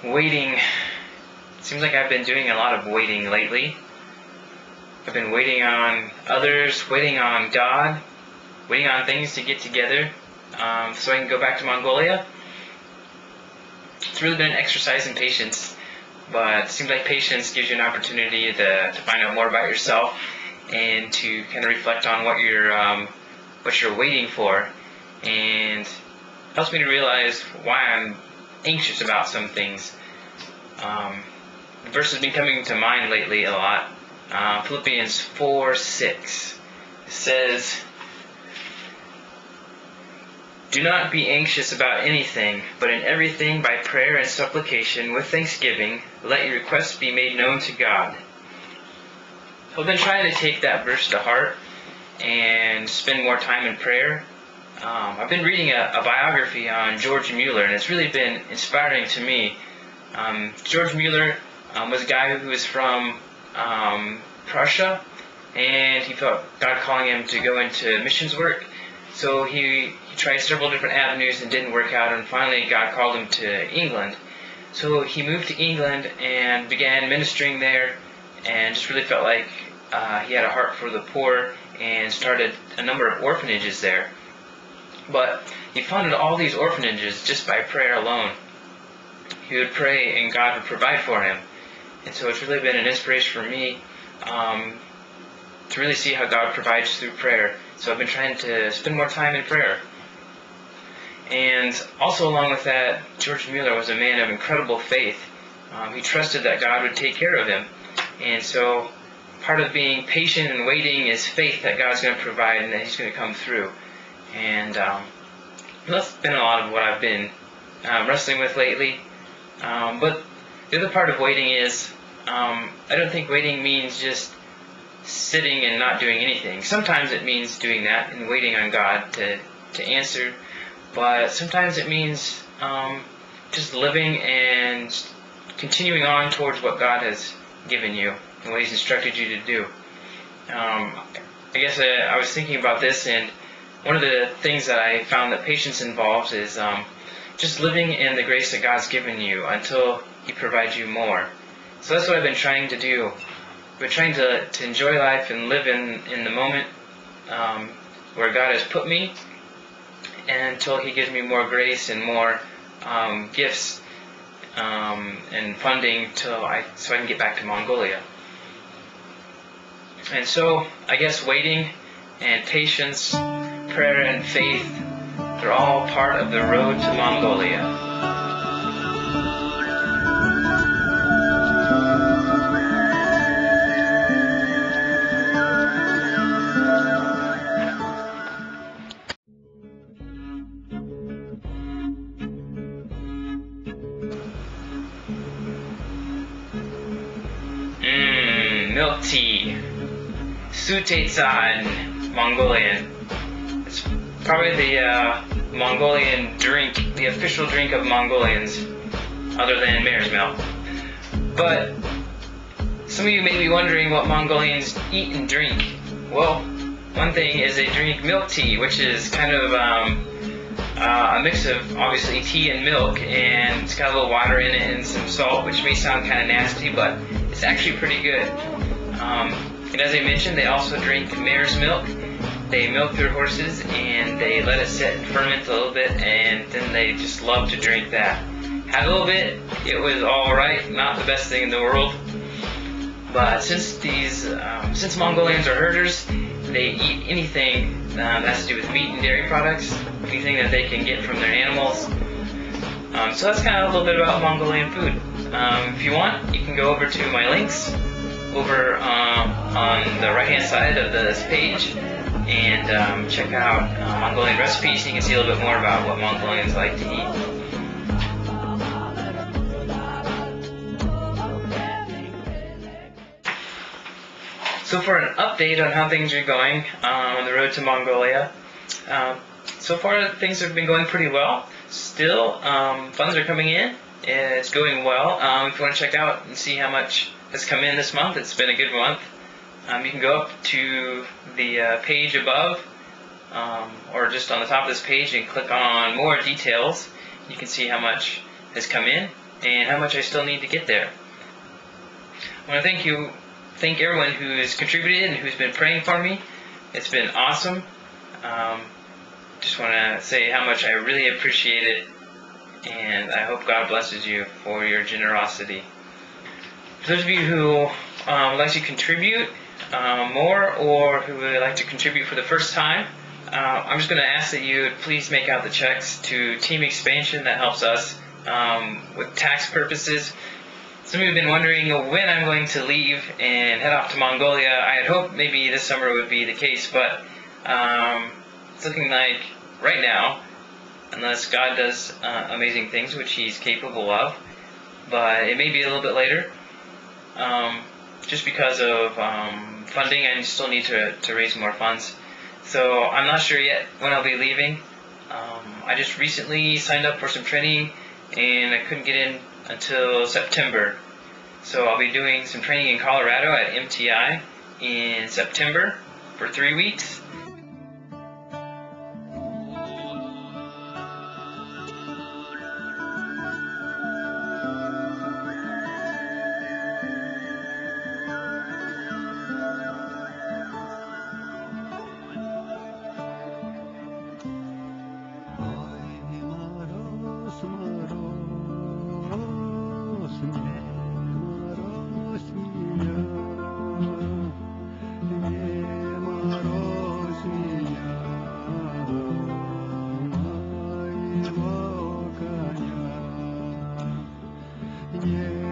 Waiting. It seems like I've been doing a lot of waiting lately. I've been waiting on others, waiting on God, waiting on things to get together so I can go back to Mongolia. It's really been an exercise in patience, but it seems like patience gives you an opportunity to find out more about yourself and to kind of reflect on what you're waiting for, and helps me to realize why I'm anxious about some things. The verse has been coming to mind lately a lot. Philippians 4:6 says, "Do not be anxious about anything, but in everything by prayer and supplication with thanksgiving, let your requests be made known to God." So I've been trying to take that verse to heart and spend more time in prayer. I've been reading a biography on George Mueller, and it's really been inspiring to me. George Mueller was a guy who was from Prussia, and he felt God calling him to go into missions work. So he tried several different avenues and didn't work out, and finally God called him to England. So he moved to England and began ministering there, and just really felt like he had a heart for the poor and started a number of orphanages there. But he funded all these orphanages just by prayer alone. He would pray and God would provide for him. And so it's really been an inspiration for me to really see how God provides through prayer. So I've been trying to spend more time in prayer. And also along with that, George Mueller was a man of incredible faith. He trusted that God would take care of him. And so part of being patient and waiting is faith that God's going to provide and that He's going to come through. And that's been a lot of what I've been wrestling with lately. But the other part of waiting is, I don't think waiting means just sitting and not doing anything. Sometimes it means doing that and waiting on God to answer. But sometimes it means just living and continuing on towards what God has given you and what He's instructed you to do. I guess I was thinking about this, and one of the things that I found that patience involves is just living in the grace that God's given you until He provides you more. So that's what I've been trying to do. I've been trying to enjoy life and live in the moment where God has put me, and until He gives me more grace and more gifts and funding so I can get back to Mongolia. And so I guess waiting and patience, prayer and faith, they're all part of the road to Mongolia. Milk tea. Sutetsa in Mongolian. It's probably the Mongolian drink, the official drink of Mongolians, other than mare's milk. But some of you may be wondering what Mongolians eat and drink. Well, one thing is they drink milk tea, which is kind of a mix of obviously tea and milk, and it's got a little water in it and some salt, which may sound kind of nasty, but it's actually pretty good. And as I mentioned, they also drink mare's milk. They milk their horses and they let it sit and ferment a little bit, and then they just love to drink that. Had a little bit, it was alright, not the best thing in the world. But since Mongolians are herders, they eat anything that has to do with meat and dairy products, anything that they can get from their animals. So that's kind of a little bit about Mongolian food. If you want, you can go over to my links over on the right hand side of this page and check out Mongolian recipes, so you can see a little bit more about what Mongolians like to eat. So for an update on how things are going on the road to Mongolia, so far things have been going pretty well. Still, funds are coming in. It's going well. If you want to check out and see how much has come in this month, it's been a good month. You can go up to the page above, or just on the top of this page, and click on more details. You can see how much has come in. and how much I still need to get there. I want to thank everyone who's contributed and who's been praying for me. It's been awesome. Just want to say how much I really appreciate it, and I hope God blesses you for your generosity. For those of you who would like to contribute more, or who would like to contribute for the first time, I'm just going to ask that you please make out the checks to Team Expansion. That helps us with tax purposes. Some of you have been wondering when I'm going to leave and head off to Mongolia. I had hoped maybe this summer would be the case, but it's looking like right now, unless God does amazing things, which He's capable of, but it may be a little bit later. Just because of funding, I still need to raise more funds. So I'm not sure yet when I'll be leaving. I just recently signed up for some training, and I couldn't get in until September. So I'll be doing some training in Colorado at MTI in September for 3 weeks. Yeah.